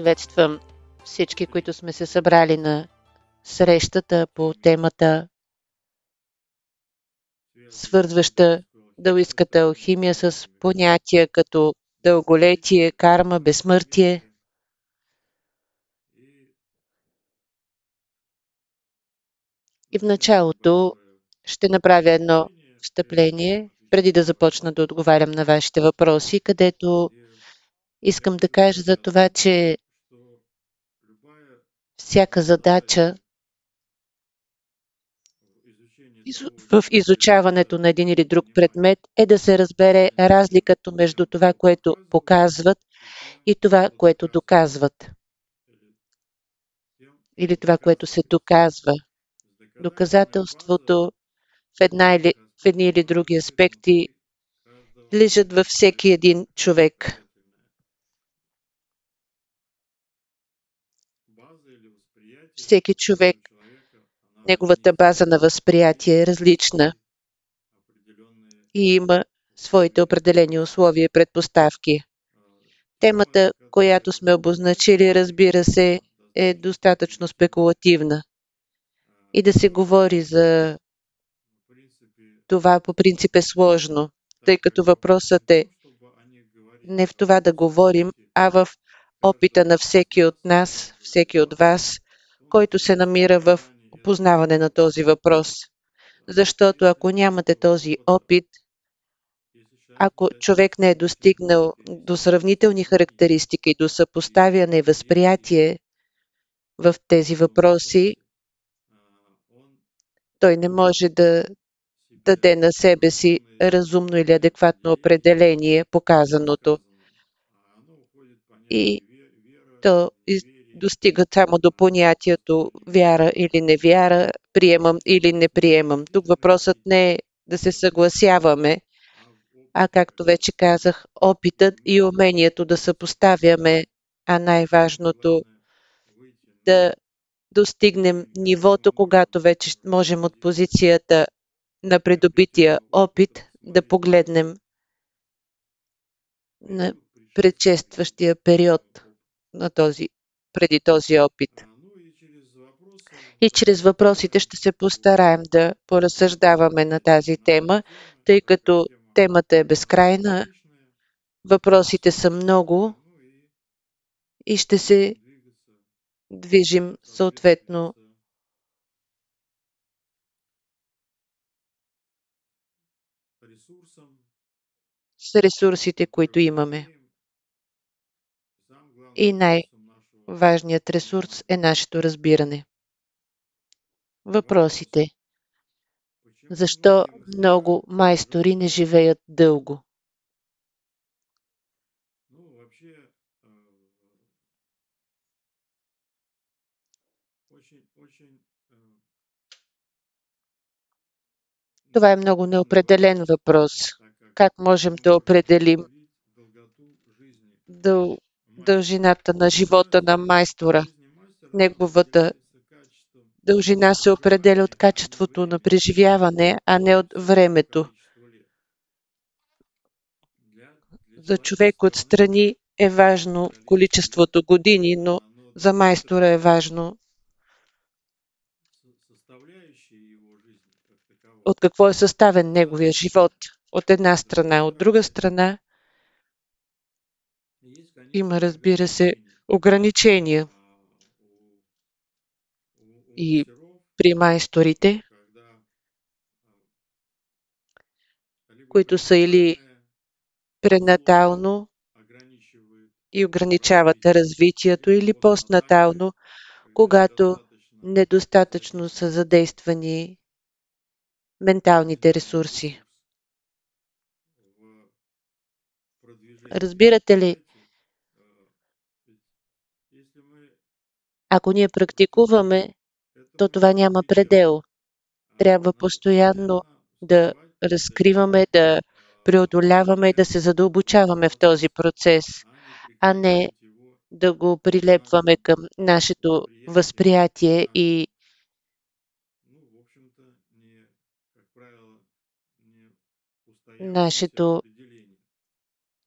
Приветствам всички, които сме се събрали на срещата по темата, свързваща даоистката алхимия с понятия като дълголетие, карма, безсмъртие. И в началото ще направя едно встъпление, преди да започна да отговарям на вашите въпроси, където искам да кажа за това, че всяка задача в изучаването на един или друг предмет е да се разбере разликата между това, което показват и това, което доказват. Или това, което се доказва. Доказателството в едни или други аспекти лежат във всеки един човек. Всеки човек, неговата база на възприятие е различна и има своите определени условия и предпоставки. Темата, която сме обозначили, разбира се, е достатъчно спекулативна. И да се говори за това по принцип е сложно, тъй като въпросът е не в това да говорим, а в опита на всеки от нас, всеки от вас, който се намира в познаване на този въпрос. Защото ако нямате този опит, ако човек не е достигнал до сравнителни характеристики и до съпоставяне и възприятие в тези въпроси, той не може да даде на себе си разумно или адекватно определение по казаното. И то достига само до понятието вяра или невяра, приемам или не приемам. Тук въпросът не е да се съгласяваме, а както вече казах, опитът и умението да съпоставяме, а най-важното да достигнем нивото, когато вече можем от позицията на придобития опит да погледнем на предшестващия период на преди този опит. И чрез въпросите ще се постараем да поразсъждаваме на тази тема, тъй като темата е безкрайна, въпросите са много и ще се движим съответно с ресурсите, които имаме. И най-важният ресурс е нашето разбиране. Въпросите. Защо много майстори не живеят дълго? Това е много неопределен въпрос. Как можем да определим дължината на живота на майстора? Неговата дължина се определя от качеството на преживяване, а не от времето. За човек отстрани е важно количеството години, но за майстора е важно от какво е съставен неговия живот. От една страна. От друга страна има, разбира се, ограничения. И при майсторите, които са или пренатално и ограничават развитието, или постнатално, когато недостатъчно са задействани менталните ресурси. Разбирате ли, ако ние практикуваме, то това няма предел. Трябва постоянно да разкриваме, да преодоляваме и да се задълбочаваме в този процес, а не да го прилепваме към нашето възприятие и нашето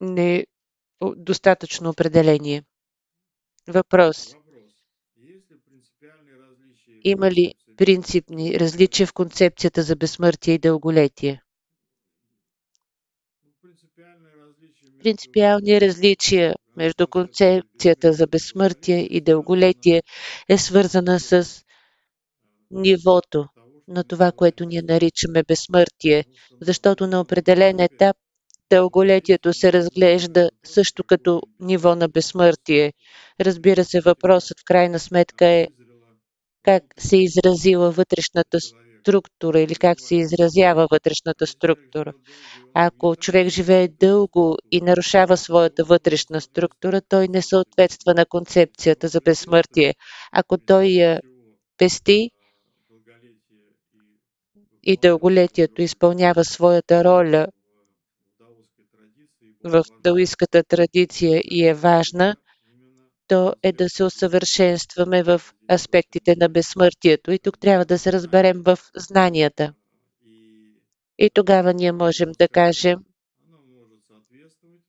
недостатъчно определение. Въпрос. Има ли принципни различия в концепцията за безсмъртие и дълголетие? Принципиални различия между концепцията за безсмъртие и дълголетие е свързана с нивото на това, което ние наричаме безсмъртие, защото на определен етап дълголетието се разглежда също като ниво на безсмъртие. Разбира се, въпросът в крайна сметка е как се изразила вътрешната структура или как се изразява вътрешната структура. Ако човек живее дълго и нарушава своята вътрешна структура, той не съответства на концепцията за безсмъртие. Ако той я пести и дълголетието изпълнява своята роля в даоистката традиция и е важна, то е да се усъвършенстваме в аспектите на безсмъртието. И тук трябва да се разберем в знанията. И тогава ние можем да кажем,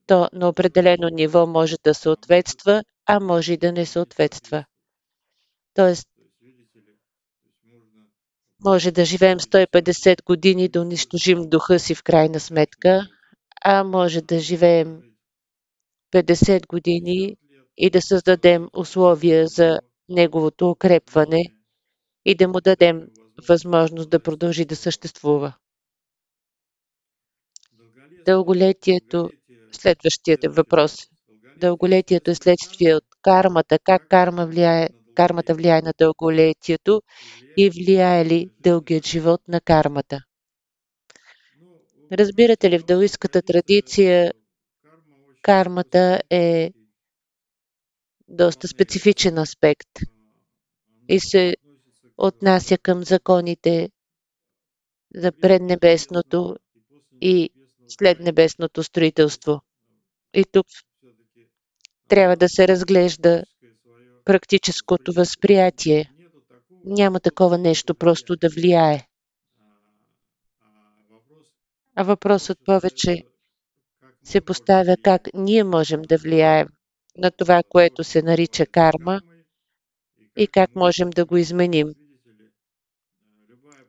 то на определено ниво може да съответства, а може и да не съответства. Тоест, може да живеем 150 години да унищожим духа си в крайна сметка, а може да живеем 50 години и да създадем условия за неговото укрепване и да му дадем възможност да продължи да съществува. Дълголетието, следващият въпрос. Дълголетието е следствие от кармата. Как кармата влияе на дълголетието и влияе ли дългият живот на кармата? Разбирате ли, в даоистката традиция кармата е доста специфичен аспект и се отнася към законите за преднебесното и следнебесното строителство. И тук трябва да се разглежда практическото възприятие. Няма такова нещо просто да влияе. А въпросът повече се поставя как ние можем да влияем на това, което се нарича карма и как можем да го изменим.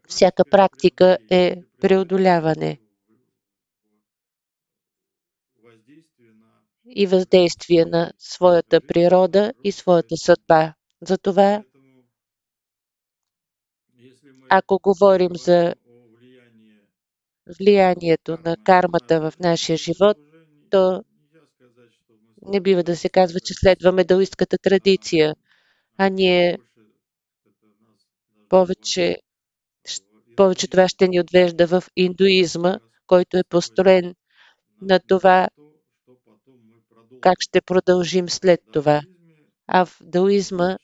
Всяка практика е преодоляване и въздействие на своята природа и своята съдба. Затова, ако говорим за влиянието на кармата в нашия живот, то не бива да се казва, че следваме даоистката традиция, а ние повече това ще ни отвежда в индуизма, който е построен на това, как ще продължим след това. А в даоизма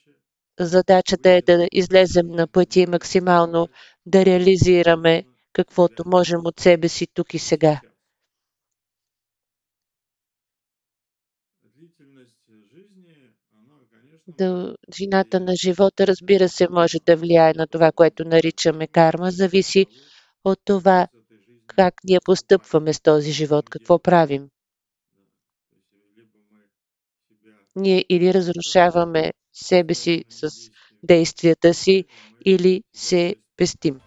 задачата е да излезем на пътя и максимално да реализираме каквото можем от себе си тук и сега. Дължината на живота, разбира се, може да влияе на това, което наричаме карма. Зависи от това, как ние постъпваме с този живот, какво правим. Ние или разрушаваме себе си с действията си, или се пестим.